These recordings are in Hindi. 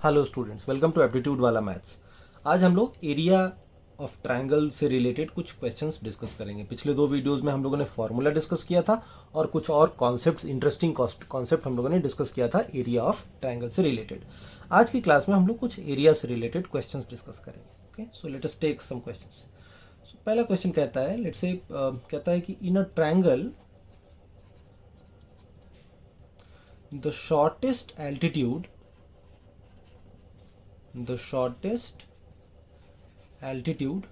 Hello students, welcome to aptitude वाला मैथ्स। आज हम लोग एरिया ऑफ ट्रायंगल से रिलेटेड कुछ क्वेश्चंस डिस्कस करेंगे। पिछले दो वीडियोस में हम लोगों ने फॉर्मूला डिस्कस किया था और कुछ और कॉन्सेप्ट्स, इंटरेस्टिंग कॉन्सेप्ट हम लोगों ने डिस्कस किया था एरिया ऑफ ट्रायंगल से रिलेटेड। आज की क्लास में हम लोग कुछ एरिया से रिलेटेड क्वेश्चंस डिस्कस करेंगे। Okay, so let us take some questions. So पहला क्वेश्चन कहता है, लेट्स से कहता है कि in a triangle the shortest altitude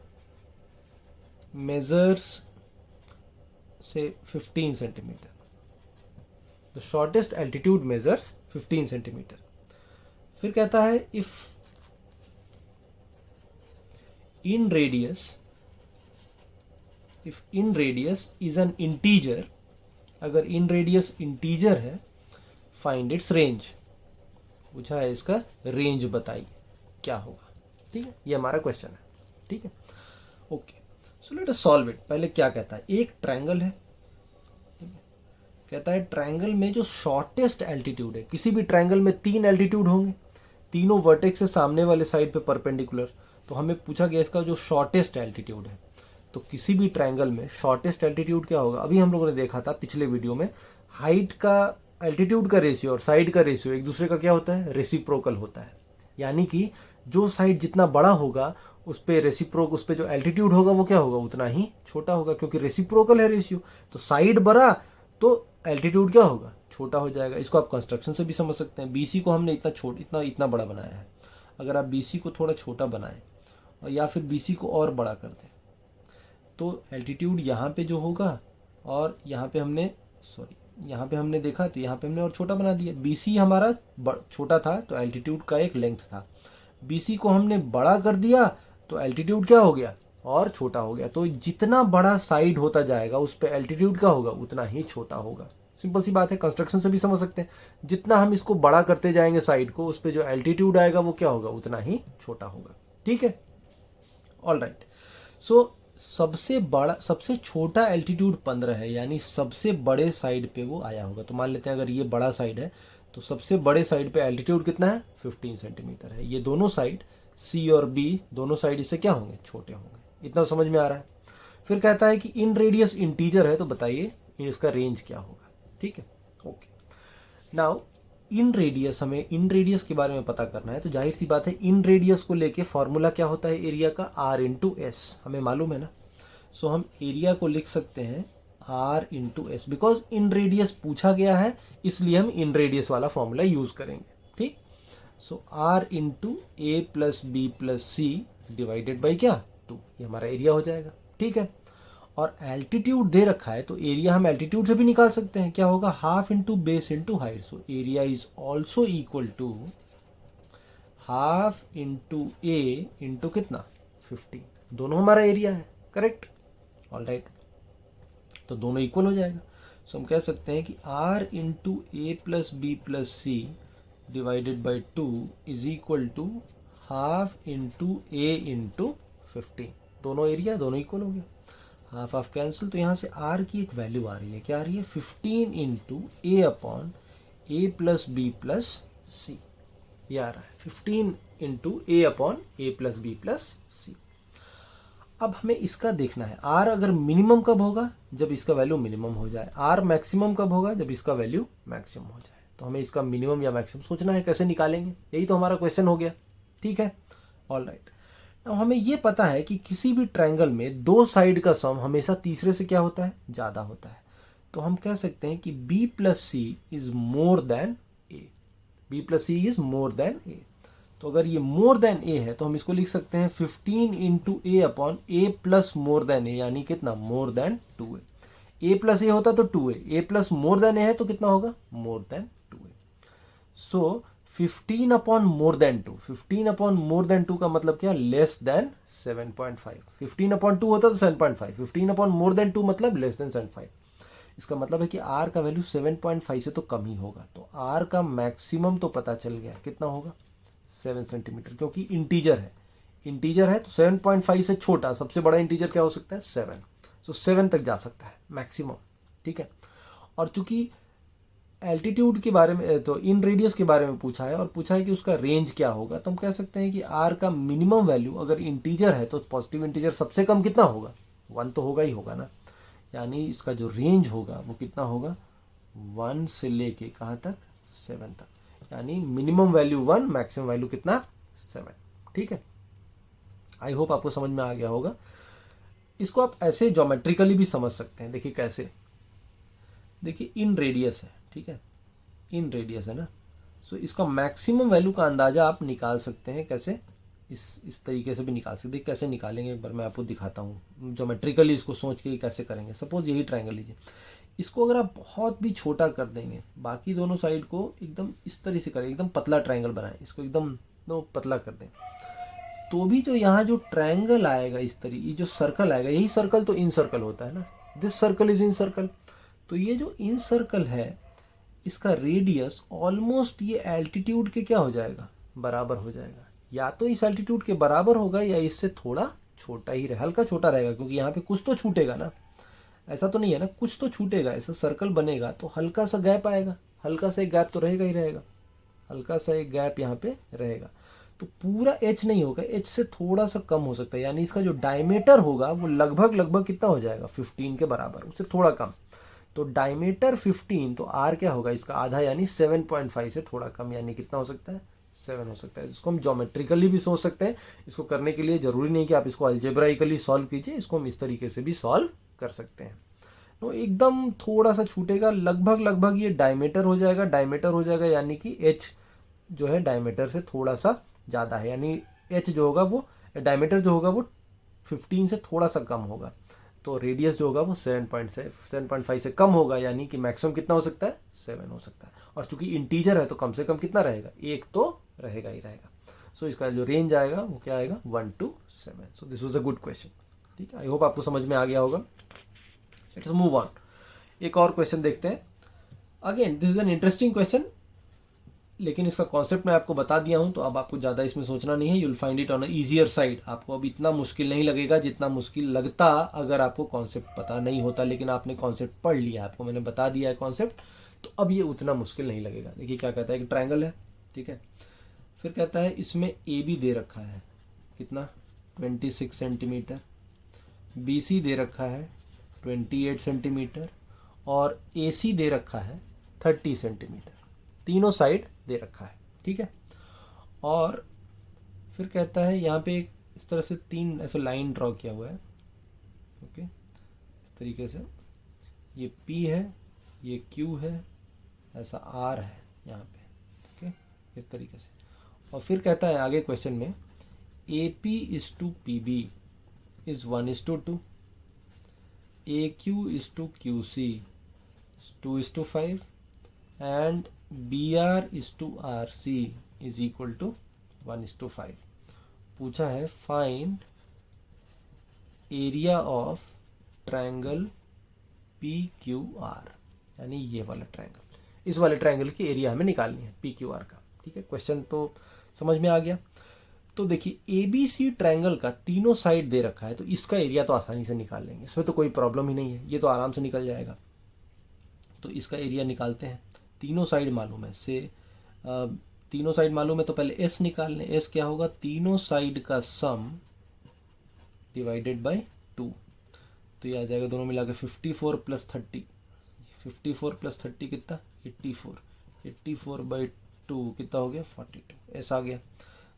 measures say 15 centimeter. The shortest altitude measures 15 centimeter. फिर कहता है if in radius is an integer, अगर in radius integer है, find its range. पूछा है इसका रेंज बताइए क्या होगा। ठीक है, ये हमारा क्वेश्चन है। ठीक है, okay, so let us solve it. पहले क्या कहता है, एक ट्रायंगल है, कहता है ट्रायंगल में जो शॉर्टेस्ट एल्टीट्यूड है, किसी भी ट्रायंगल में 3 एल्टीट्यूड होंगे, तीनों वर्टेक्स से सामने वाले साइड पे परपेंडिकुलर। तो हमें पूछा गया इसका जो शॉर्टेस्ट एल्टीट्यूड है, तो किसी भी ट्रायंगल में शॉर्टेस्ट एल्टीट्यूड क्या होगा। अभी हम लोगों ने देखा था पिछले वीडियो में, हाइट का एल्टीट्यूड का रेशियो और साइड का रेशियो एक दूसरे का क्या होता है, रेसिप्रोकल होता है। यानी कि जो साइड जितना बड़ा होगा उस पे जो एल्टीट्यूड होगा वो क्या होगा, उतना ही छोटा होगा, क्योंकि रेसिप्रोकल है रेशियो। तो साइड बड़ा तो एल्टीट्यूड क्या होगा, छोटा हो जाएगा। इसको आप कंस्ट्रक्शन से भी समझ सकते हैं। बीसी को हमने इतना बड़ा बनाया है। अगर आप बीसी को थोड़ा छोटा बनाएं और या फिर बीसी को और बड़ा कर दें तो एल्टीट्यूड यहाँ पे जो होगा, और यहाँ पे हमने देखा तो यहाँ पे हमने और छोटा बना दिया। बीसी हमारा छोटा था तो एल्टीट्यूड का एक लेंथ था, बीसी को हमने बड़ा कर दिया तो एल्टीट्यूड क्या हो गया, और छोटा हो गया। तो जितना बड़ा साइड होता जाएगा उस पे एल्टीट्यूड क्या होगा, उतना ही छोटा होगा। सिंपल सी बात है, कंस्ट्रक्शन से भी समझ सकते हैं। जितना हम इसको बड़ा करते जाएंगे साइड को, उस पे जो एल्टीट्यूड आएगा वो क्या होगा, उतना ही छोटा होगा। ठीक है, ऑल राइट। सो सबसे छोटा एल्टीट्यूड 15 है, यानी सबसे बड़े साइड पे वो आया होगा। तो मान लेते हैं अगर ये बड़ा साइड है तो सबसे बड़े साइड पे एल्टीट्यूड कितना है, 15 सेंटीमीटर है। ये दोनों साइड सी और बी दोनों साइड इससे क्या होंगे, छोटे होंगे। इतना समझ में आ रहा है। फिर कहता है कि इन रेडियस इंटीजर है, तो बताइए इसका रेंज क्या होगा। ठीक है, ओके। नाउ इन रेडियस, हमें इन रेडियस के बारे में पता करना है, तो जाहिर सी बात है इन रेडियस को लेके फॉर्मूला क्या होता है एरिया का, आर इंटू एस, हमें मालूम है ना। सो हम एरिया को लिख सकते हैं R into S, because inradius पूछा गया है, इसलिए हम इन रेडियस वाला फॉर्मूला यूज करेंगे। ठीक, so R into A plus B plus C divided by क्या, 2, ये हमारा एरिया हो जाएगा। ठीक है, और एल्टीट्यूड दे रखा है तो एरिया हम एल्टीट्यूड से भी निकाल सकते हैं। क्या होगा, half into base into height. So area is also equal to half into A into कितना, 15। दोनों हमारा एरिया है, करेक्ट, ऑल राइट। तो दोनों इक्वल हो जाएगा। सो हम कह सकते हैं कि R into A plus B plus C divided by 2 is equal to half into A into 15। दोनों एरिया, दोनों इक्वल हो गया, हाफ हाफ कैंसिल। तो यहाँ से आर की एक वैल्यू आ रही है, क्या आ रही है, 15 इंटू ए अपॉन ए प्लस बी प्लस सी, ये आ रहा है 15 इंटू ए अपॉन ए प्लस बी प्लस सी। अब हमें इसका देखना है, आर अगर मिनिमम कब होगा, जब इसका वैल्यू मिनिमम हो जाए। आर मैक्सिमम कब होगा, जब इसका वैल्यू मैक्सिमम हो जाए। तो हमें इसका मिनिमम या मैक्सिमम सोचना है, कैसे निकालेंगे, यही तो हमारा क्वेश्चन हो गया। ठीक है, ऑल राइट। अब हमें यह पता है कि किसी भी ट्रायंगल में दो साइड का सम हमेशा तीसरे से क्या होता है, ज्यादा होता है। तो हम कह सकते हैं कि B plus C is more than A, B plus C is more than A. तो अगर ये मोर देन ए है तो हम इसको लिख सकते हैं 15 इंटू ए अपॉन ए प्लस मोर देन ए, यानी कितना, मोर देन 2 ए प्लस ए होता तो 2 ए प्लस मोर देन ए है तो कितना होगा, मोर देन 2 ए। सो 15 upon more than 2, 15 upon more than 2 का मतलब क्या, लेस देन 7.5। 15 अपॉन 2 होता तो 7.5, 15 अपॉन मोर देन 2 मतलब लेस देन 7.5। इसका मतलब है कि आर का वैल्यू 7.5 से तो कम ही होगा। तो आर का मैक्सिमम तो पता चल गया, कितना होगा, 7 सेंटीमीटर, क्योंकि इंटीजर है तो 7.5 से छोटा सबसे बड़ा इंटीजर क्या हो सकता है, 7। सो 7 तक जा सकता है मैक्सिमम। ठीक है, और चूंकि एल्टीट्यूड के बारे में, तो इन रेडियस के बारे में पूछा है और पूछा है कि उसका रेंज क्या होगा, तो हम कह सकते हैं कि आर का मिनिमम वैल्यू अगर इंटीजर है तो पॉजिटिव इंटीजर सबसे कम कितना होगा, 1 तो होगा ही होगा ना, यानी इसका जो रेंज होगा वो कितना होगा, 1 से लेके कहाँ तक, 7 तक, यानी मिनिमम वैल्यू 1, मैक्सिमम वैल्यू कितना, 7। ठीक है, आई होप आपको समझ में आ गया होगा। इसको आप ऐसे ज्योमेट्रिकली भी समझ सकते हैं। देखिए कैसे, देखिए इन रेडियस है, ठीक है, इन रेडियस है ना, सो इसका मैक्सिमम वैल्यू का अंदाजा आप निकाल सकते हैं। कैसे, इस तरीके से भी निकाल सकते हैं। कैसे निकालेंगे एक बार मैं आपको दिखाता हूँ ज्योमेट्रिकली, इसको सोच के कैसे करेंगे। सपोज यही ट्रायंगल लीजिए, इसको अगर आप बहुत भी छोटा कर देंगे, बाकी दोनों साइड को एकदम इस तरह से करें, एकदम पतला ट्रायंगल बनाएं, इसको एकदम पतला कर दें, तो भी जो यहाँ जो ट्रायंगल आएगा इस तरह, ये जो सर्कल आएगा, यही सर्कल तो इन सर्कल होता है ना, this circle is in circle, तो ये जो इन सर्कल है इसका रेडियस ऑलमोस्ट ये एल्टीट्यूड के क्या हो जाएगा, बराबर हो जाएगा। या तो इस एल्टीट्यूड के बराबर होगा या इससे थोड़ा छोटा ही रहेगा, हल्का छोटा रहेगा, क्योंकि यहाँ पे कुछ तो छूटेगा ना, ऐसा तो नहीं है ना, कुछ तो छूटेगा। ऐसा सर्कल बनेगा तो हल्का सा गैप आएगा, हल्का सा एक गैप तो रहेगा ही रहेगा, हल्का सा एक गैप यहाँ पे रहेगा। तो पूरा एच नहीं होगा, एच से थोड़ा सा कम हो सकता है, यानी इसका जो डायमीटर होगा वो लगभग लगभग कितना हो जाएगा, 15 के बराबर, उससे थोड़ा कम। तो डायमीटर 15, तो आर क्या होगा इसका आधा, यानी 7.5 से थोड़ा कम, यानी कितना हो सकता है, 7 हो सकता है। इसको हम ज्योमेट्रिकली भी सोच सकते हैं। इसको करने के लिए जरूरी नहीं कि आप इसको अलजेब्राइकली सॉल्व कीजिए, इसको हम इस तरीके से भी सॉल्व कर सकते हैं। तो एकदम थोड़ा सा छूटेगा, लगभग लगभग ये डायमीटर हो जाएगा, डायमीटर हो जाएगा, यानी कि एच जो है डायमीटर से थोड़ा सा ज्यादा है, यानी एच जो होगा वो, डायमीटर जो होगा वो 15 से थोड़ा सा कम होगा, तो रेडियस जो होगा वो 7.5 से कम होगा, यानी कि मैक्सिमम कितना हो सकता है, 7 हो सकता है। और चूंकि इंटीजर है तो कम से कम कितना रहेगा, 1 तो रहेगा ही रहेगा। सो इसका जो रेंज आएगा वो क्या आएगा, 1 to 7। So this was a good question. ठीक है, आई होप आपको समझ में आ गया होगा। लेट्स मूव ऑन, एक और क्वेश्चन देखते हैं। Again this is an interesting question, लेकिन इसका कॉन्सेप्ट मैं आपको बता दिया हूं, तो अब आपको ज्यादा इसमें सोचना नहीं है। You'll find it on a easier side. आपको अब इतना मुश्किल नहीं लगेगा जितना मुश्किल लगता अगर आपको कॉन्सेप्ट पता नहीं होता, लेकिन आपने कॉन्सेप्ट पढ़ लिया, आपको मैंने बता दिया है कॉन्सेप्ट, तो अब ये उतना मुश्किल नहीं लगेगा। देखिए क्या कहता है, एक ट्रायंगल है, ठीक है, फिर कहता है इसमें ए बी दे रखा है कितना, 26 सेंटीमीटर, बी सी दे रखा है 28 सेंटीमीटर, और ए सी दे रखा है 30 सेंटीमीटर, तीनों साइड दे रखा है, ठीक है। और फिर कहता है यहाँ पे इस तरह से 3 ऐसे लाइन ड्रॉ किया हुआ है, ओके, इस तरीके से, ये P है, ये Q है, ऐसा R है यहाँ पे, ओके, इस तरीके से। और फिर कहता है आगे क्वेश्चन में, AP is to PB is 1:2, AQ is to QC is 2:5, and BR is to RC is equal to 1:5। पूछा है find area of triangle PQR, यानी ये वाला ट्रायंगल, इस वाले ट्रायंगल की एरिया हमें निकालनी है PQR का। ठीक है, क्वेश्चन तो समझ में आ गया। तो देखिए ABC ट्रायंगल का तीनों साइड दे रखा है, तो इसका एरिया तो आसानी से निकाल लेंगे, इसमें तो कोई प्रॉब्लम ही नहीं है, ये तो आराम से निकल जाएगा। तो इसका एरिया निकालते हैं, तीनों साइड मालूम है, से तीनों साइड मालूम है, तो पहले S निकाल लें। S क्या होगा, तीनों साइड का सम डिवाइडेड बाय 2, तो ये आ जाएगा दोनों मिला के 54 + 30, 54 + 30 कितना, 84, 84/2 कितना हो गया, 42, ऐसा आ गया।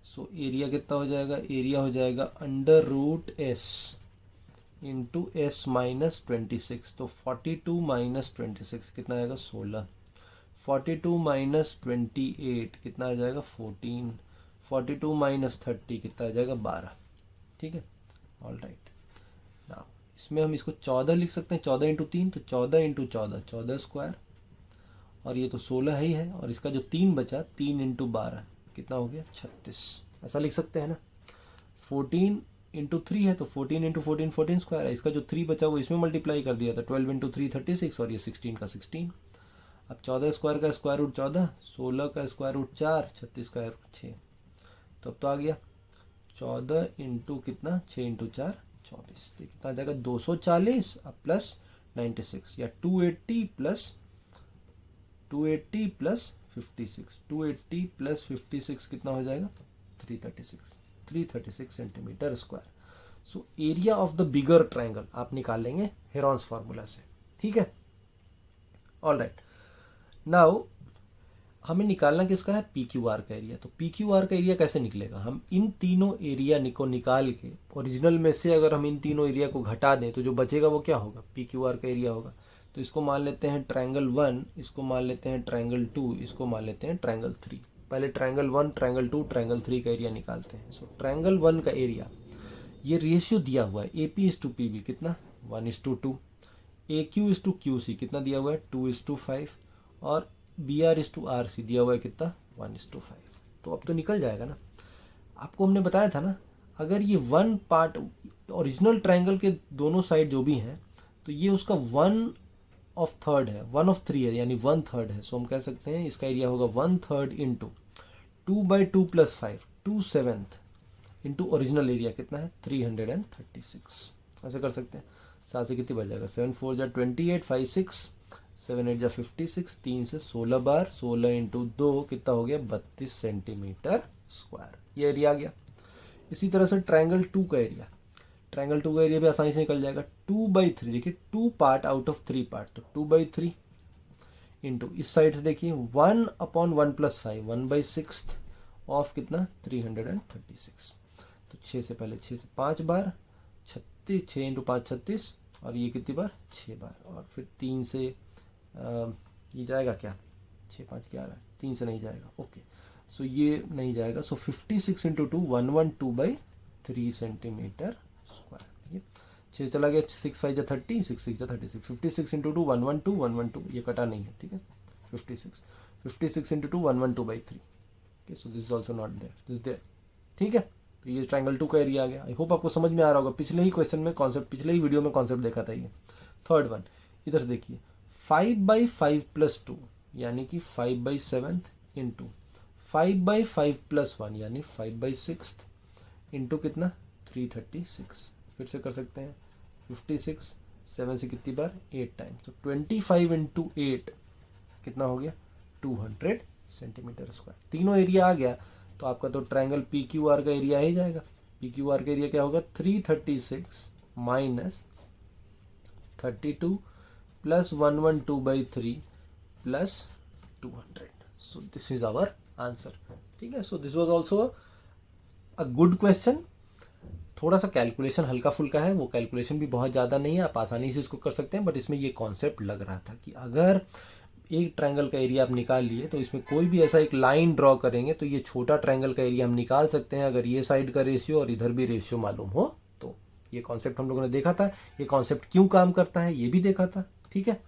सो एरिया कितना हो जाएगा, एरिया हो जाएगा √S इंटू S माइनस 26, तो 42 माइनस 26 कितना आएगा, 16, 42 माइनस 28 कितना आ जाएगा, 14, 42 माइनस 30 कितना आ जाएगा, 12। ठीक है, ऑल राइट। नाउ इसमें हम इसको 14 लिख सकते हैं, 14 इंटू 3, तो 14 इंटू 14, 14 स्क्वायर, और ये तो 16 ही है, और इसका जो 3 बचा, 3 इंटू 12 कितना हो गया, 36, ऐसा लिख सकते हैं ना। 14 इंटू 3 है, तो 14 इंटू 14, 14 स्क्वायर है, इसका जो 3 बचा वो इसमें मल्टीप्लाई कर दिया था, 12 इंटू 3 36, और ये 16 का 16। अब 14 स्क्वायर का स्क्वायर रूट 14, 16 का स्क्वायर रूट 4, 36 का 6, तो अब तो आ गया 14 इंटू कितना, 6 इंटू 4 24, तो कितना आ जाएगा 240 प्लस 96, या 280 प्लस 280 प्लस 56, 280 प्लस 56 कितना हो जाएगा 336 centimetre square. So area of the bigger triangle आप निकाल लेंगे हेरॉन्स फार्मूला से, ठीक है। ऑल राइट, नाउ हमें निकालना किसका है, पी क्यू आर का एरिया। तो पी क्यू आर का एरिया कैसे निकलेगा, हम इन तीनों एरिया को निकाल के ओरिजिनल में से अगर हम इन तीनों एरिया को घटा दें तो जो बचेगा वो क्या होगा, पी क्यू आर का एरिया होगा। तो इसको मान लेते हैं ट्रायंगल 1, इसको मान लेते हैं ट्रायंगल 2, इसको मान लेते हैं ट्रायंगल 3। पहले ट्रायंगल 1, ट्रायंगल 2, ट्रायंगल 3 का एरिया निकालते हैं। सो ट्रायंगल 1 का एरिया, ये रेशियो दिया हुआ है AP/PB कितना 1:2, AQ/QC कितना दिया हुआ है 2:5, और BR/RC दिया हुआ है कितना 1:5। तो अब तो निकल जाएगा ना। आपको हमने बताया था ना, अगर ये वन पार्ट ओरिजिनल ट्रायंगल के दोनों साइड जो भी हैं तो ये उसका 1/3 है, 1/3 है, यानी 1/3 है। सो हम कह सकते हैं इसका एरिया होगा 1/3 इंटू 2/2 + 5, 2/7 इंटू ओरिजिनल एरिया कितना है 336। ऐसे कर सकते हैं। 7 से कितनी बच जाएगा, 7 4 जा 28, 5 6, 7 8 जा 56, 3 से 16 बार, 16 इंटू 2 कितना हो गया 32 सेंटीमीटर स्क्वायर, ये एरिया आ गया। इसी तरह से ट्रायंगल 2 का एरिया, ट्रायंगल 2 का एरिया भी आसानी से निकल जाएगा 2/3। देखिए 2 पार्ट आउट ऑफ 3 पार्ट, तो 2/3 इंटू इस साइड से देखिए 1/1 + 5, 1/6 ऑफ कितना 336। तो 6 से पहले 6 से 5 बार, 36, 6 इंटू 5 36, और ये कितनी बार 6 बार, और फिर 3 से ये जाएगा क्या 6 5 11, 3 से नहीं जाएगा, ओके। सो ये नहीं जाएगा। सो 56 इंटू 2 112/3 सेंटीमीटर स्क्वायर। 6 चला गया, 6 5 जा 30, 6 6 जा 36, 56 इंटू 2 112, ये कटा नहीं है, ठीक है। 56 into 2 112/3, okay. So this is also not there, this there, ठीक है। तो ये ट्रायंगल 2 का एरिया आ गया। आई होप आपको समझ में आ रहा होगा। पिछले ही क्वेश्चन में कॉन्सेप्ट, पिछले ही वीडियो में कॉन्सेप्ट देखा था ये। थर्ड वन, इधर से देखिए 5/5 + 2 यानी कि 5/7 इंटू 5/5 + 1 यानी 5/6 इंटू कितना 336। फिर से कर सकते हैं 56, 7 से कितनी बार 8 टाइम्स, तो 25 इंटू 8 कितना हो गया 200 सेंटीमीटर स्क्वायर। तीनों एरिया आ गया तो आपका तो ट्रायंगल पी क्यू आर का एरिया ही जाएगा। पी क्यू आर का एरिया क्या होगा 336 minus 32 plus 112/3 plus 200। So this is our answer, ठीक है। So this was also a good question. थोड़ा सा कैलकुलेशन हल्का फुल्का है, वो कैलकुलेशन भी बहुत ज़्यादा नहीं है, आप आसानी से इसको कर सकते हैं। बट इसमें ये कॉन्सेप्ट लग रहा था कि अगर एक ट्रायंगल का एरिया आप निकाल लिए तो इसमें कोई भी ऐसा एक लाइन ड्रॉ करेंगे तो ये छोटा ट्रायंगल का एरिया हम निकाल सकते हैं अगर ये साइड का रेशियो और इधर भी रेशियो मालूम हो तो। ये कॉन्सेप्ट हम लोगों ने देखा था, ये कॉन्सेप्ट क्यों काम करता है ये भी देखा था, ठीक है।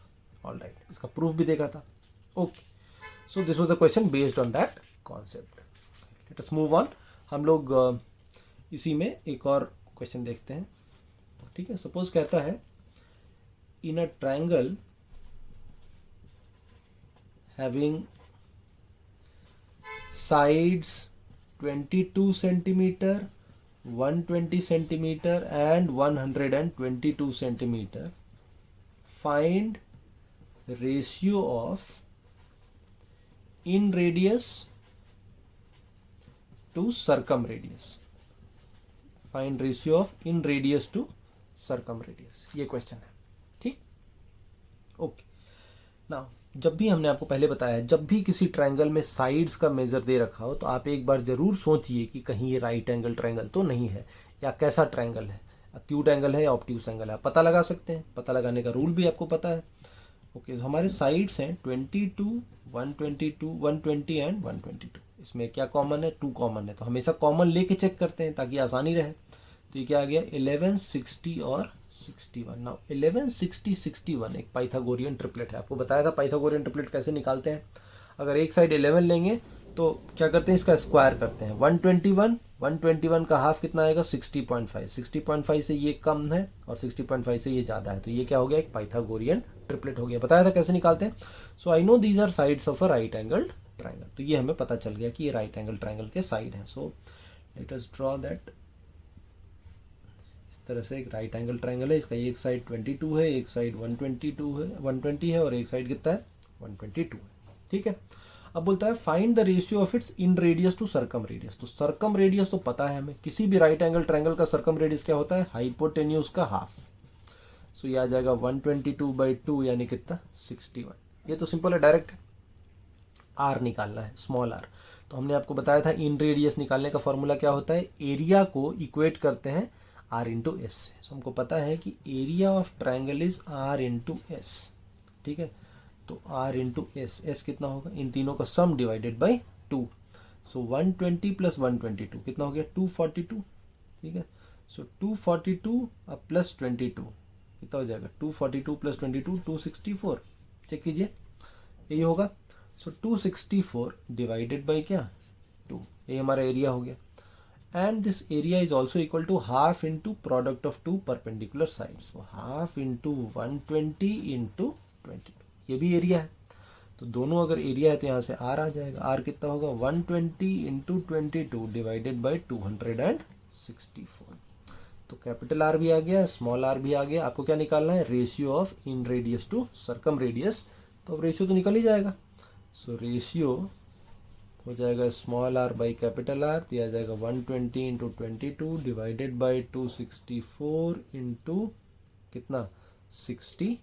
ऑल राइट, इसका प्रूफ भी देखा था, okay. So this was a question based on that concept. Let us move on. हम लोग इसी में एक और क्वेश्चन देखते हैं, ठीक है। सपोज कहता है इन a triangle having sides 22 centimeter, 120 centimeter and 122 centimeter, find ratio of in radius to circumradius, find ratio of in radius to circumradius, ये क्वेश्चन है, ठीक, ओके। नाउ जब भी हमने आपको पहले बताया जब भी किसी ट्रायंगल में साइड्स का मेजर दे रखा हो तो आप एक बार जरूर सोचिए कि कहीं ये राइट एंगल ट्रायंगल तो नहीं है, या कैसा ट्रायंगल है, एक्यूट एंगल है या ऑब्ट्यूस एंगल है, आप पता लगा सकते हैं। पता लगाने का रूल भी आपको पता है, ओके। तो हमारे साइड्स हैं 22, 122, 120 एंड 122। इसमें क्या कॉमन है 2 कॉमन है, तो हमेशा कॉमन लेके चेक करते हैं ताकि आसानी रहे। तो ये क्या आ गया 11, 60 और 61। नाउ 11, 60, 61 एक पाइथागोरियन ट्रिपलेट है। आपको बताया था पाइथागोरियन ट्रिपलेट कैसे निकालते हैं। अगर एक साइड 11 लेंगे तो क्या करते हैं इसका स्क्वायर करते हैं 121, 121 का हाफ कितना आएगा 60.5, 60.5 से ये कम है और 60.5 से ये ज़्यादा है, तो ये क्या हो गया एक पाइथागोरियन ट्रिपलेट हो गया। बताया था कैसे निकालते हैं। So I know these are sides of a right angle triangle, तो ये हमें पता चल गया कि ये राइट एंगल ट्रायंगल के साइड है। So let us draw that. इस तरह से एक राइट एंगल ट्रायंगल है, इसका एक साइड 22 है, एक साइड 122 है, 120 है और एक साइड कितना है 122 है, ठीक है। अब बोलता है find the ratio of its inradius to circumradius. तो सरकम रेडियस तो पता है हमें, किसी भी राइट एंगल ट्रायंगल का सरकम रेडियस क्या होता है, हाइपोटेन्यूज का हाफ। सो ये आ जाएगा 122/2 यानी कितना 61। ये तो सिंपल है, डायरेक्ट है। आर निकालना है, स्मॉल आर। तो हमने आपको बताया था इन रेडियस निकालने का फॉर्मूला क्या होता है, एरिया को इक्वेट करते हैं आर इंटू एस से। सो हमको पता है कि area of triangle is R into S. ठीक है, तो आर इंटू एस, एस कितना होगा, इन तीनों का सम डिवाइडेड बाई 2। सो 120 प्लस 122 कितना हो गया 242। ठीक है, सो 242 अब प्लस 22 कितना हो जाएगा, 242 प्लस 22 264। चेक कीजिए, यही होगा। सो 264 डिवाइडेड बाई क्या 2, ये हमारा एरिया हो गया। And this area is also equal to half into product of two perpendicular side. So half into 120 into 22, ये भी एरिया है। तो दोनों अगर एरिया है तो यहाँ से आर आ जाएगा। आर कितना होगा 120 इंटू 22 डिवाइडेड बाई 264। तो कैपिटल आर भी आ गया, स्मॉल आर भी आ गया। आपको क्या निकालना है, ratio of inradius to circumradius. तो अब रेशियो तो निकल ही जाएगा। सो रेशियो हो जाएगा small R by capital R, तो आ जाएगा 120 इंटू 22 डिवाइडेड बाई 264 इंटू कितना 61,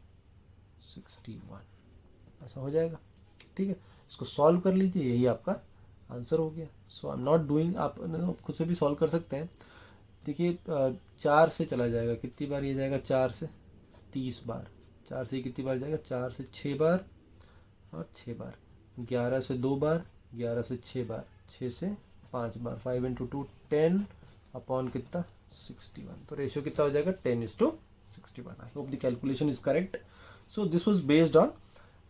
ऐसा हो जाएगा। ठीक है, इसको सॉल्व कर लीजिए, यही आपका आंसर हो गया। सो आई एम नॉट डूइंग, आप खुद से भी सॉल्व कर सकते हैं। देखिए 4 से चला जाएगा, कितनी बार ये जाएगा, 4 से 30 बार, 4 से कितनी बार जाएगा, 4 से 6 बार और 6 बार, 11 से 2 बार, 11 से 6 बार, 6 से 5 बार, 5 इंटू 2 10 अपॉन कितना 61। तो रेशियो कितना हो जाएगा 10:61। I hope the calculation is correct. So this was based on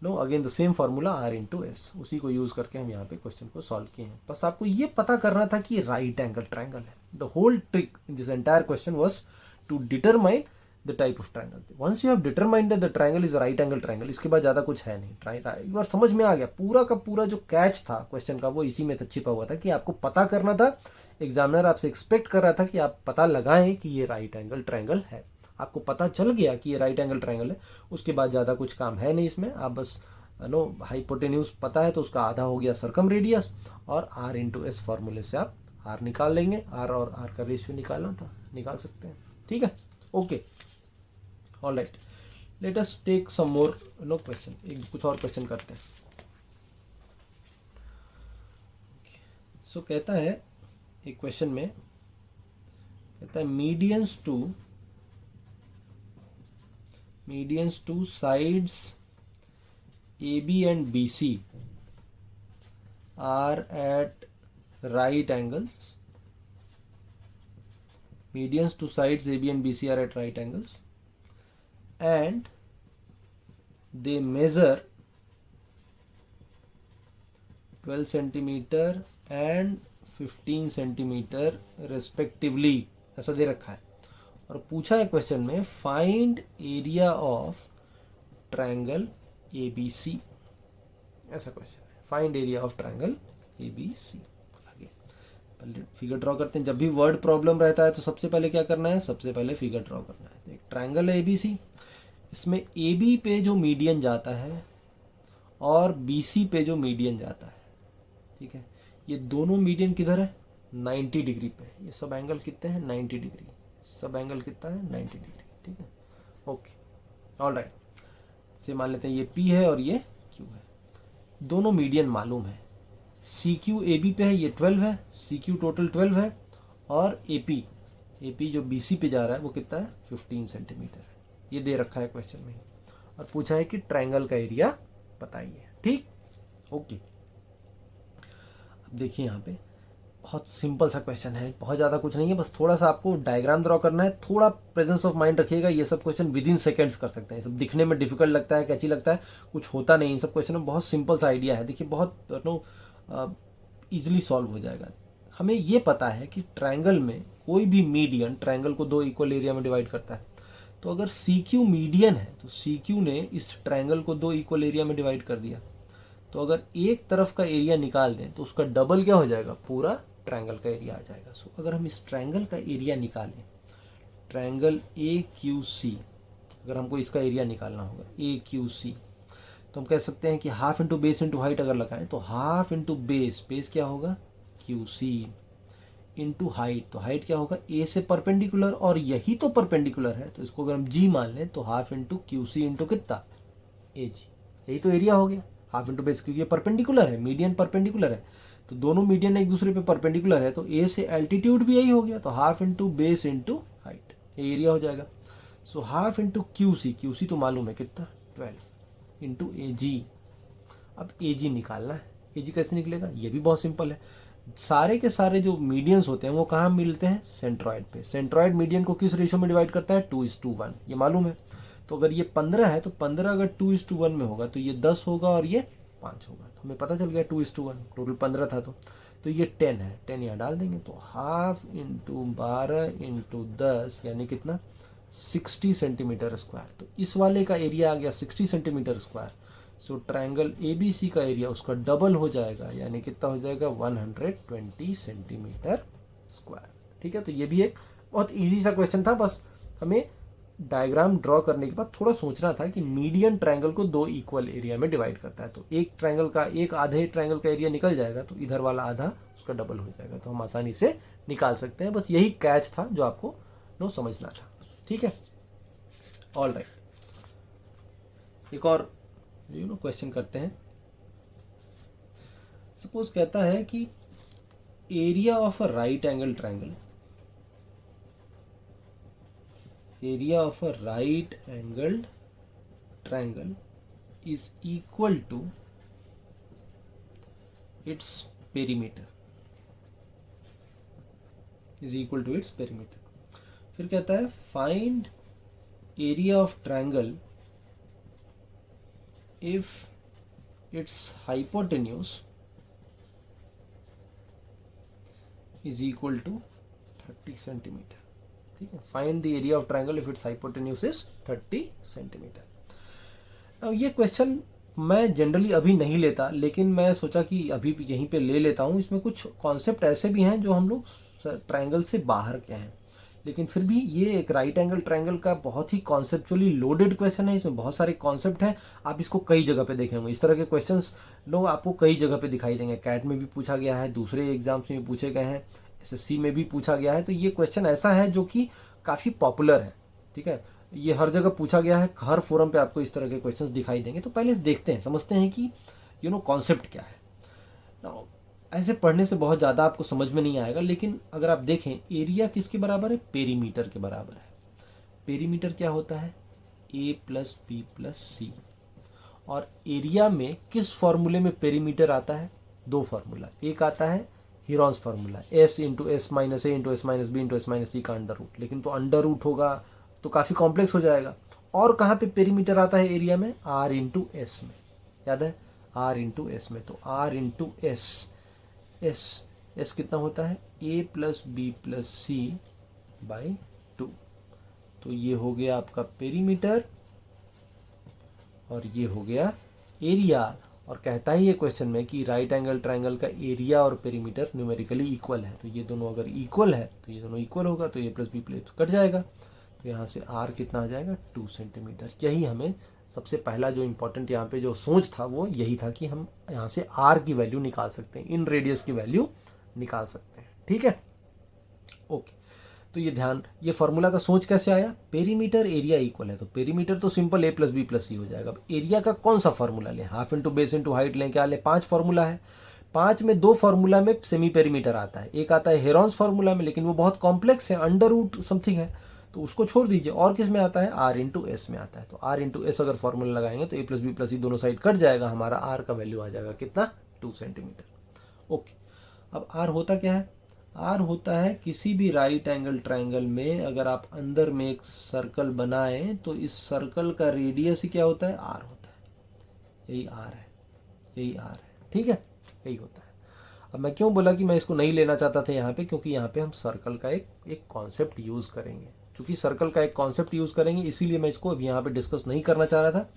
no again the same formula R into S, उसी को यूज करके हम यहाँ पे क्वेश्चन को सॉल्व किए हैं। बस आपको ये पता करना था कि राइट एंगल ट्रायंगल है। The whole trick in this entire question was to determine the type of triangle. Once you have determined that the triangle is right angle triangle, इसके बाद ज्यादा कुछ है नहीं। एक बार समझ में आ गया, पूरा का पूरा जो कैच था क्वेश्चन का वो इसी में छिपा हुआ था कि आपको पता करना था। एग्जामिनर आपसे एक्सपेक्ट कर रहा था कि आप पता लगाएं कि ये राइट एंगल ट्रायंगल है। आपको पता चल गया कि ये राइट एंगल ट्रायंगल है, उसके बाद ज्यादा कुछ काम है नहीं इसमें। आप बस नो हाइपोटेन्यूज पता है तो उसका आधा हो गया सरकम रेडियस, और आर इंटू एस फॉर्मूले से आप आर निकाल लेंगे। आर और आर का रेशियो निकालना था, निकाल सकते हैं। ठीक है, okay, all right, let us take some more no question. एक कुछ और क्वेश्चन करते हैं। सो कहता है एक क्वेश्चन में, कहता है medians two sides AB and BC are at right angles. Medians to sides AB and BC are at right angles, and they measure 12 centimeter and 15 centimeter respectively, ऐसा दे रखा है। और पूछा है क्वेश्चन में find area of triangle ABC, ऐसा क्वेश्चन है। Find area of triangle ABC। आगे पहले फिगर ड्रॉ करते हैं। जब भी वर्ड प्रॉब्लम रहता है तो सबसे पहले क्या करना है, सबसे पहले फिगर ड्रॉ करना है। तो एक ट्रायंगल है ABC, इसमें AB पे जो मीडियन जाता है और BC पे जो मीडियन जाता है, ठीक है, ये दोनों मीडियन किधर है 90 डिग्री पे। ये सब एंगल कितने हैं 90 डिग्री, सब एंगल कितना है 90 डिग्री। ठीक है, ओके, ऑल राइट। से मान लेते हैं ये P है और ये Q है, दोनों मीडियन मालूम है। CQ AB पे है, ये 12 है, CQ टोटल 12 है, और AP जो BC पे जा रहा है वो कितना है 15 सेंटीमीटर है। ये दे रखा है क्वेश्चन में, और पूछा है कि ट्रायंगल का एरिया बताइए। ठीक, ओके। अब देखिए यहाँ पे बहुत सिंपल सा क्वेश्चन है, बहुत ज़्यादा कुछ नहीं है, बस थोड़ा सा आपको डायग्राम ड्रॉ करना है। थोड़ा प्रेजेंस ऑफ माइंड रखिएगा, ये सब क्वेश्चन विद इन सेकेंड्स कर सकते हैं। सब दिखने में डिफिकल्ट लगता है, कैची लगता है, कुछ होता नहीं। सब क्वेश्चन में बहुत सिंपल सा आइडिया है। देखिए बहुत ईजिली सॉल्व हो जाएगा। हमें ये पता है कि ट्रायंगल में कोई भी मीडियन ट्रायंगल को 2 इक्वल एरिया में डिवाइड करता है। तो अगर CQ मीडियन है तो CQ ने इस ट्रायंगल को 2 इक्वल एरिया में डिवाइड कर दिया। तो अगर एक तरफ का एरिया निकाल दें तो उसका डबल क्या हो जाएगा, पूरा ट्रायंगल का एरिया आ जाएगा। सो अगर हम इस ट्रायंगल का एरिया निकालें, ट्रायंगल AQC, अगर हमको इसका एरिया निकालना होगा AQC, तो हम कह सकते हैं कि half into base into height अगर लगाएं तो हाफ इंटू बेस, बेस क्या होगा QC, इंटू हाइट, तो हाइट क्या होगा ए से परपेंडिकुलर, और यही तो परपेंडिकुलर है, तो इसको अगर हम जी मान लें तो हाफ इंटू QC इंटू कितना AG, यही तो एरिया हो गया हाफ इंटू बेस, क्योंकि ये परपेंडिकुलर है, मीडियन परपेंडिकुलर है, तो दोनों मीडियन एक दूसरे पे परपेंडिकुलर है, तो ए से एल्टीट्यूड भी यही हो गया, तो half into base into height, ये एरिया हो जाएगा। सो हाफ इंटू QC, QC तो मालूम है कितना 12 इंटू AG। अब AG निकालना है, AG कैसे निकलेगा, ये भी बहुत सिंपल है। सारे के सारे जो मीडियंस होते हैं वो कहाँ मिलते हैं, सेंट्रॉइड पे। सेंट्रॉइड मीडियन को किस रेशियो में डिवाइड करता है, 2:1, ये मालूम है। तो अगर ये 15 है तो 15 अगर 2:1 में होगा तो ये 10 होगा और ये 5 होगा, तो हमें पता चल गया 2:1, टोटल 15 था तो ये 10 है, 10 यहाँ डाल देंगे, तो हाफ इंटू 12 इंटू 10 यानी कितना 60 सेंटीमीटर स्क्वायर। तो इस वाले का एरिया आ गया 60 सेंटीमीटर स्क्वायर। सो ट्रायंगल ABC का एरिया उसका डबल हो जाएगा, यानी कितना हो जाएगा 120 सेंटीमीटर स्क्वायर। ठीक है, तो ये भी एक बहुत इजी सा क्वेश्चन था, बस हमें डायग्राम ड्रॉ करने के बाद थोड़ा सोचना था कि मीडियन ट्रायंगल को दो इक्वल एरिया में डिवाइड करता है, तो एक ट्रायंगल का एक आधे ट्रायंगल का एरिया निकल जाएगा तो इधर वाला आधा उसका डबल हो जाएगा, तो हम आसानी से निकाल सकते हैं। बस यही कैच था जो आपको नो समझना था। ठीक है, ऑल राइट, एक और क्वेश्चन करते हैं। सपोज कहता है कि area of a right angle triangle, area of a right angled triangle is equal to its perimeter, is equal to its perimeter। फिर कहता है find area of triangle if its hypotenuse is equal to 30 centimetre. ठीक है, find the area of triangle if it's hypotenuse is 30 centimetre. ये क्वेश्चन मैं जनरली अभी नहीं लेता, लेकिन मैं सोचा कि अभी यहीं पे ले लेता हूँ। इसमें कुछ कॉन्सेप्ट ऐसे भी हैं जो हम लोग ट्रायंगल से बाहर के हैं, लेकिन फिर भी ये एक राइट एंगल ट्रायंगल का बहुत ही कॉन्सेप्चुअली लोडेड क्वेश्चन है। इसमें बहुत सारे कॉन्सेप्ट हैं, आप इसको कई जगह पे देखेंगे। इस तरह के क्वेश्चंस लोग आपको कई जगह पे दिखाई देंगे, कैट में भी पूछा गया है, दूसरे एग्जाम्स में भी पूछे गए हैं, SSC में भी पूछा गया है। तो ये क्वेश्चन ऐसा है जो कि काफी पॉपुलर है। ठीक है, ये हर जगह पूछा गया है, हर फोरम पे आपको इस तरह के क्वेश्चंस दिखाई देंगे। तो पहले देखते हैं, समझते हैं कि कॉन्सेप्ट क्या है। Now, ऐसे पढ़ने से बहुत ज्यादा आपको समझ में नहीं आएगा, लेकिन अगर आप देखें एरिया किसके बराबर है, पेरीमीटर के बराबर है। पेरीमीटर क्या होता है, A + B + C। और एरिया में किस फॉर्मूले में पेरीमीटर आता है, दो फॉर्मूला। एक आता है Heron's formula, S × S - A × S - B × S - C का अंडर रूट, लेकिन तो अंडर रूट होगा तो काफी कॉम्प्लेक्स हो जाएगा। और कहाँ पे पेरीमीटर आता है एरिया में, R × S में, याद है R × S में। तो R × S कितना होता है, A + B + C/2। तो ये हो गया आपका पेरीमीटर और ये हो गया एरिया। और कहता ही ये क्वेश्चन में कि राइट एंगल ट्रायंगल का एरिया और पेरीमीटर न्यूमेरिकली इक्वल है। तो ये दोनों अगर इक्वल है तो ये दोनों इक्वल होगा, तो A + B + कट जाएगा, तो यहाँ से R कितना आ जाएगा 2 सेंटीमीटर। यही हमें सबसे पहला जो इंपॉर्टेंट यहाँ पे जो सोच था वो यही था कि हम यहाँ से R की वैल्यू निकाल सकते हैं, इन रेडियस की वैल्यू निकाल सकते हैं। ठीक है, ओके। तो ये फॉर्मूला का सोच कैसे आया, पेरीमीटर एरिया इक्वल है, तो पेरीमीटर तो सिंपल A + B + C हो जाएगा। अब एरिया का कौन सा फॉर्मूला लें, half into base into height लें, क्या लें, 5 फॉर्मूला है। 5 में 2 फॉर्मूला में सेमी पेरीमीटर आता है, एक आता है हेरॉन्स फॉर्मूला में, लेकिन वो बहुत कॉम्प्लेक्स है, अंडर रूट समथिंग है, तो उसको छोड़ दीजिए। और किस में आता है, R × S में आता है। तो R × S अगर फॉर्मूला लगाएंगे तो A + B + C दोनों साइड कट जाएगा, हमारा R का वैल्यू आ जाएगा कितना 2 सेंटीमीटर। ओके, अब R होता क्या है, R होता है किसी भी राइट एंगल ट्रायंगल में अगर आप अंदर में एक सर्कल बनाएं तो इस सर्कल का रेडियस ही क्या होता है, R होता है। यही R है, यही R है। ठीक है, यही होता है। अब मैं क्यों बोला कि मैं इसको नहीं लेना चाहता था यहाँ पे, क्योंकि यहाँ पे हम सर्कल का एक कॉन्सेप्ट यूज करेंगे। चूंकि सर्कल का एक कॉन्सेप्ट यूज करेंगे इसीलिए मैं इसको अभी यहाँ पे डिस्कस नहीं करना चाह रहा था।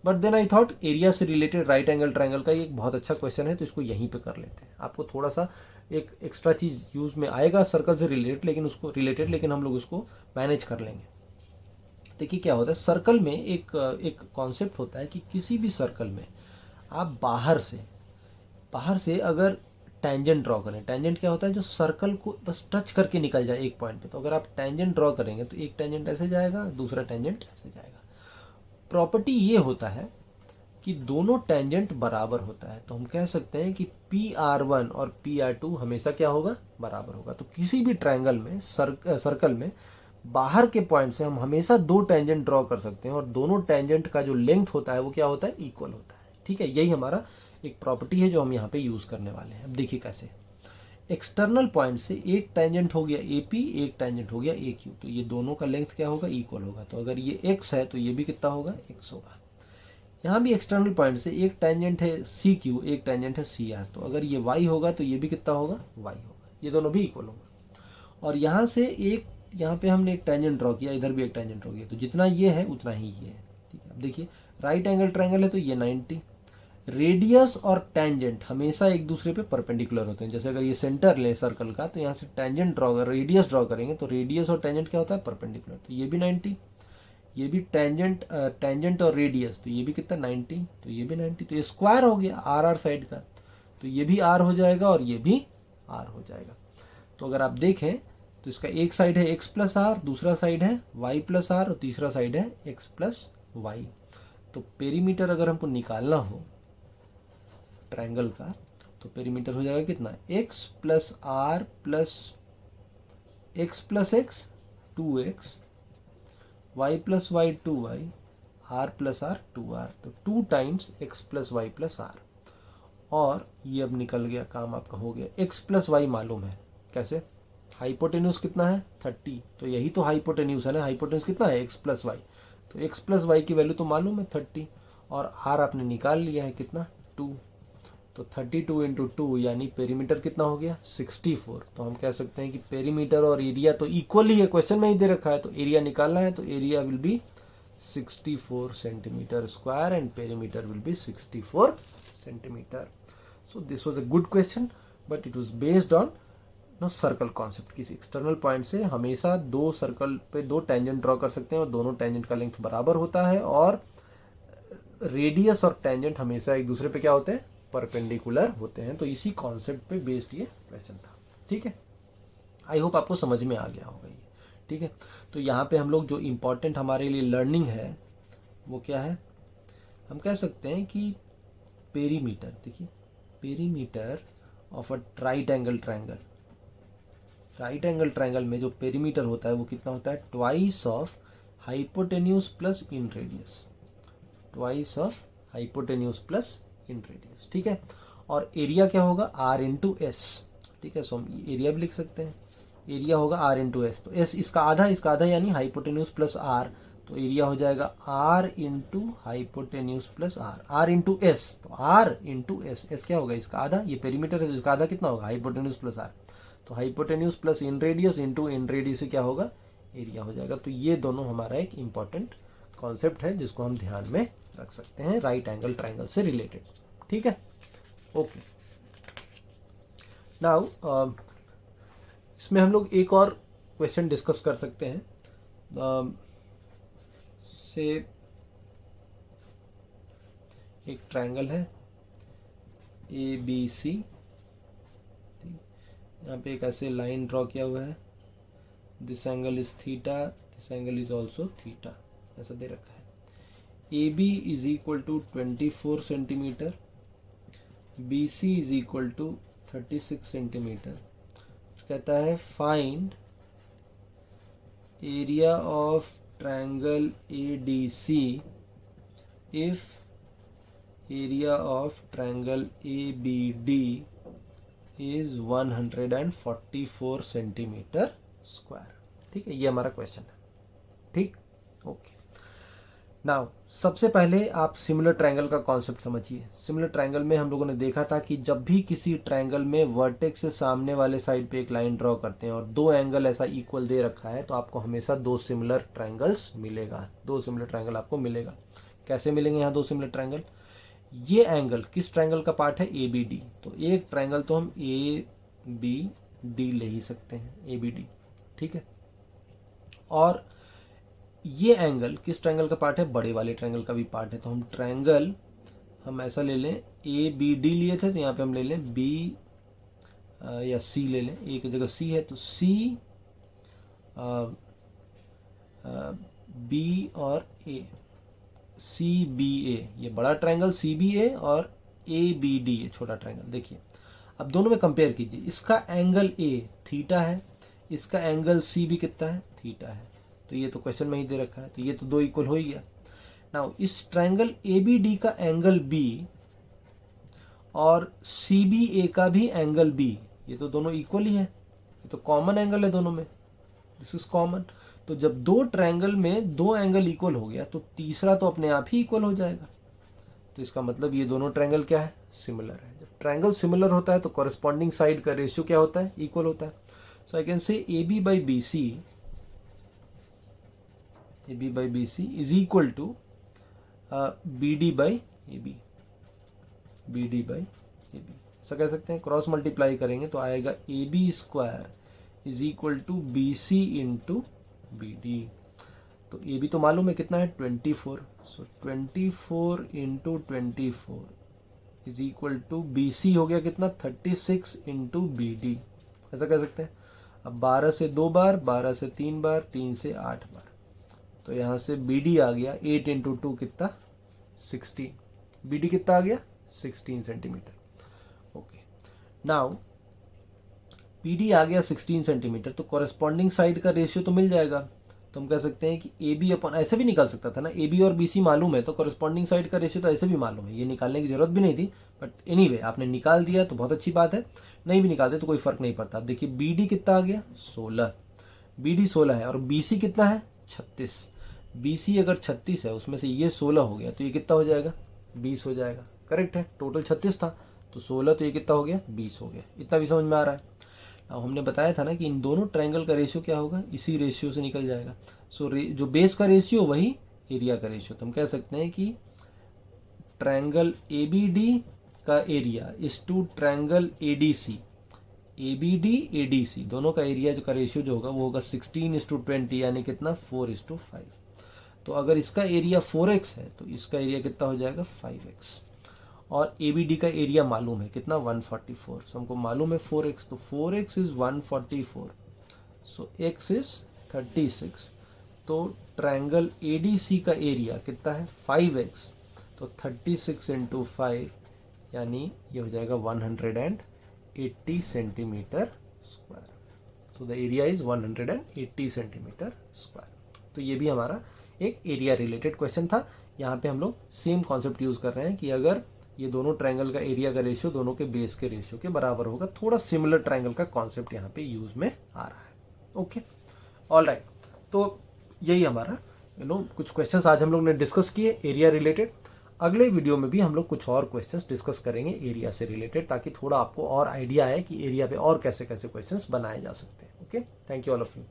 But then I thought area से रिलेटेड राइट एंगल ट्रायंगल का एक बहुत अच्छा क्वेश्चन है, तो इसको यहीं पे कर लेते हैं। आपको थोड़ा सा एक एक्स्ट्रा चीज यूज में आएगा सर्कल से रिलेटेड, लेकिन हम लोग उसको मैनेज कर लेंगे। देखिए क्या होता है सर्कल में, एक कॉन्सेप्ट होता है कि किसी भी सर्कल में आप बाहर से अगर टेंजेंट ड्रॉ करें, टेंजेंट क्या होता है, जो सर्कल को बस टच करके निकल जाए एक पॉइंट पे, तो अगर आप टेंजेंट ड्रॉ करेंगे तो एक टेंजेंट ऐसे जाएगा, दूसरा टेंजेंट ऐसे जाएगा। प्रॉपर्टी ये होता है कि दोनों टेंजेंट बराबर होता है, तो हम कह सकते हैं कि PR1 और PR2 हमेशा क्या होगा, बराबर होगा। तो किसी भी ट्रायंगल में सर्कल में बाहर के पॉइंट से हम हमेशा दो टेंजेंट ड्रॉ कर सकते हैं और दोनों टेंजेंट का जो लेंथ होता है वो क्या होता है, इक्वल होता है। ठीक है, यही हमारा एक प्रॉपर्टी है जो हम यहाँ पे यूज करने वाले हैं। अब देखिए कैसे, एक्सटर्नल पॉइंट से एक टेंजेंट हो गया AP, एक टेंजेंट हो गया AQ, तो ये दोनों का लेंथ क्या होगा, इक्वल होगा। तो अगर ये x है तो ये भी कितना होगा, x होगा। यहाँ भी एक्सटर्नल पॉइंट से एक टेंजेंट है CQ, एक टेंजेंट है CR, तो अगर ये y होगा तो ये भी कितना होगा, y होगा। ये दोनों भी इक्वल होगा। और यहाँ से यहाँ पे हमने एक टेंजेंट ड्रॉ किया, इधर भी एक टेंजेंट ड्रॉ किया, तो जितना ये है उतना ही ये है। ठीक है, अब देखिए राइट एंगल ट्रायंगल है तो ये 90। रेडियस और टेंजेंट हमेशा एक दूसरे पे परपेंडिकुलर होते हैं। जैसे अगर ये सेंटर ले सर्कल का, तो यहाँ से टेंजेंट रेडियस ड्रॉ करेंगे तो रेडियस और टेंजेंट क्या होता है, परपेंडिकुलर। तो ये भी 90, ये भी टेंजेंट और रेडियस, तो ये भी कितना 90, तो ये भी 90, तो ये स्क्वायर हो गया RR साइड का, तो ये भी R हो जाएगा और ये भी R हो जाएगा। तो अगर आप देखें तो इसका एक साइड है x प्लस आर, दूसरा साइड है y प्लस आर और तीसरा साइड है x प्लस वाई। तो पेरीमीटर अगर हमको निकालना हो ट्रायंगल का, तो पेरीमीटर हो जाएगा कितना, x plus r plus x plus x 2x, y plus y 2y, r plus r 2r, तो 2 times x plus y plus r. और ये अब निकल गया, काम आपका हो गया। x प्लस वाई मालूम है कैसे, हाइपोटेन्यूज कितना है 30, तो यही तो हाइपोटेन्यूज है ना, हाइपोटेन्यूज कितना है x प्लस वाई, तो x प्लस वाई की वैल्यू तो मालूम है 30 और r आपने निकाल लिया है कितना 2, तो 32 इंटू 2 यानी पेरीमीटर कितना हो गया 64। तो हम कह सकते हैं कि पेरीमीटर और एरिया तो इक्वल ही है, क्वेश्चन में ही दे रखा है, तो एरिया निकालना है तो area will be 64 centimetre square and perimeter will be 64 centimetre. So this was a good question but it was based on circle concept. किसी एक्सटर्नल पॉइंट से हमेशा दो सर्कल पे दो टेंजेंट ड्रॉ कर सकते हैं और दोनों टेंजेंट का लेंथ बराबर होता है और रेडियस और टेंजेंट हमेशा एक दूसरे पे क्या होते हैं, परपेंडिकुलर होते हैं। तो इसी कॉन्सेप्ट पे बेस्ड ये क्वेश्चन था। ठीक है, आई होप आपको समझ में आ गया होगा ये। ठीक है, तो यहाँ पे हम लोग जो इम्पोर्टेंट हमारे लिए लर्निंग है वो क्या है, हम कह सकते हैं कि पेरीमीटर, देखिए perimeter of a right angle triangle, right angle triangle में जो पेरीमीटर होता है वो कितना होता है, twice of hypotenuse plus in radius, twice of hypotenuse plus in radius. ठीक है, और एरिया क्या होगा R इंटू एस। ठीक है, सो हम एरिया भी लिख सकते हैं, एरिया होगा R इंटू एस, तो एस इसका आधा यानी हाइपोटेन्यूज प्लस R, तो एरिया हो जाएगा R into hypotenuse plus R into S, तो R इंटू एस, एस क्या होगा इसका आधा, ये पेरीमीटर है तो इसका आधा कितना होगा हाइपोटेन्यूज प्लस R, तो हाइपोटेन्यूज प्लस इन रेडियस इंटू इन रेडियस से क्या होगा एरिया हो जाएगा। तो ये दोनों हमारा एक इंपॉर्टेंट कॉन्सेप्ट है जिसको हम ध्यान में रख सकते हैं राइट एंगल ट्रायंगल से रिलेटेड। ठीक है, ओके। नाउ इसमें हम लोग एक और क्वेश्चन डिस्कस कर सकते हैं। से एक ट्रायंगल है ABC, यहाँ पे एक ऐसे लाइन ड्रॉ किया हुआ है, this angle is theta, this angle is also theta, ऐसा दे रखा है। AB is equal to 24 centimetre, BC is equal to 36 centimetre. कहता है find area of triangle ADC if area of triangle ABD is 144 centimetre square. ठीक है, ये हमारा क्वेश्चन है। ठीक, ओके। नाउ सबसे पहले आप सिमिलर ट्रायंगल का कॉन्सेप्ट समझिए। सिमिलर ट्रायंगल में हम लोगों ने देखा था कि जब भी किसी ट्रायंगल में वर्टेक्स से सामने वाले साइड पे एक लाइन ड्रॉ करते हैं और दो एंगल ऐसा इक्वल दे रखा है तो आपको हमेशा दो सिमिलर ट्रायंगल्स मिलेगा, दो सिमिलर ट्रायंगल आपको मिलेगा। कैसे मिलेंगे यहाँ दो सिमिलर ट्रायंगल, ये एंगल किस ट्रायंगल का पार्ट है ABD, तो एक ट्रायंगल तो हम ABD ले ही सकते हैं, ABD। ठीक है, और ये एंगल किस ट्रायंगल का पार्ट है? बड़े वाले ट्रायंगल का भी पार्ट है। तो हम ट्रायंगल हम ऐसा ले लें, ए बी डी लिए थे तो यहाँ पे हम ले लें बी या सी ले लें। ए की जगह सी है तो सी बी और ए, सी बी ए ये बड़ा ट्रायंगल सी बी ए, और ए बी डी ये छोटा ट्रायंगल। देखिए अब दोनों में कंपेयर कीजिए, इसका एंगल ए थीटा है, इसका एंगल सी भी कितना है? थीटा है। तो ये तो क्वेश्चन में ही दे रखा है, तो ये तो दो इक्वल हो ही गया। नाउ इस ट्रायंगल ए बी डी का एंगल बी और सी बी ए का भी एंगल बी, ये तो दोनों इक्वल ही है, ये तो कॉमन एंगल है दोनों में, दिस इज कॉमन। तो जब दो ट्रायंगल में दो एंगल इक्वल हो गया तो तीसरा तो अपने आप ही इक्वल हो जाएगा। तो इसका मतलब ये दोनों ट्रायंगल क्या है? सिमिलर है। जब ट्रायंगल सिमिलर होता है तो कॉरेस्पॉन्डिंग साइड का रेशियो क्या होता है? इक्वल होता है। सो I can say A B by B C is equal to B D by A B, B D by A B, ऐसा कह सकते हैं। क्रॉस मल्टीप्लाई करेंगे तो आएगा A B square is equal to B C into B D. तो ए बी तो मालूम है कितना है? 24। So 24 into 24 is equal to B C हो गया कितना? 36 इंटू बी डी, ऐसा कह सकते हैं। अब 12 से 2 बार, 12 से 3 बार, 3 से 8 बार, तो यहाँ से बी डी आ गया 8 इंटू 2 कितना? 16। बी डी कितना आ गया? 16 centimetre. Okay, now B D आ गया 16 सेंटीमीटर, तो कॉरेस्पॉन्डिंग साइड का रेशियो तो मिल जाएगा। तो हम कह सकते हैं कि ए बी अपन ऐसे भी निकाल सकता था ना, ए बी और बी सी मालूम है तो कॉरेस्पॉन्डिंग साइड का रेशियो तो ऐसे भी मालूम है, ये निकालने की जरूरत भी नहीं थी। बट एनीवे आपने निकाल दिया तो बहुत अच्छी बात है, नहीं भी निकालते तो कोई फर्क नहीं पड़ता। अब देखिए बी डी कितना आ गया? 16। बी डी 16 है और बी सी कितना है? 36। बी सी अगर 36 है उसमें से ये 16 हो गया तो ये कितना हो जाएगा? 20 हो जाएगा। करेक्ट है, टोटल 36 था तो 16, तो ये कितना हो गया? 20 हो गया। इतना भी समझ में आ रहा है। अब हमने बताया था ना कि इन दोनों ट्रायंगल का रेशियो क्या होगा? इसी रेशियो से निकल जाएगा। सो जो बेस का रेशियो वही एरिया का रेशियो। तो हम कह सकते हैं कि ट्रायंगल ए बी डी का area is to triangle A D C, A B D A D C दोनों का एरिया का रेशियो जो होगा वो होगा 16:20, यानी कितना? 4:5। तो अगर इसका एरिया 4x है तो इसका एरिया कितना हो जाएगा? 5x। और ए बी डी का एरिया मालूम है कितना? 144। सो हमको मालूम है 4x, तो 4x is 144, so x is 36। तो ट्रायंगल ए डी सी का एरिया कितना है? 5x, तो 36 इंटू 5 यानी ये हो जाएगा 180 centimetre square. So the area is 180 centimetre square. तो ये भी हमारा एक एरिया रिलेटेड क्वेश्चन था। यहाँ पे हम लोग सेम कॉन्सेप्ट यूज कर रहे हैं कि अगर ये दोनों ट्रायंगल का एरिया का रेशियो दोनों के बेस के रेशियो के बराबर होगा, थोड़ा सिमिलर ट्रायंगल का कॉन्सेप्ट यहाँ पे यूज में आ रहा है। Okay, all right. तो यही हमारा कुछ क्वेश्चंस आज हम लोग ने डिस्कस किए एरिया रिलेटेड। अगले वीडियो में भी हम लोग कुछ और क्वेश्चंस डिस्कस करेंगे एरिया से रिलेटेड, ताकि थोड़ा आपको और आइडिया आए कि एरिया पे और कैसे कैसे क्वेश्चंस बनाए जा सकते हैं। Okay, thank you all of you.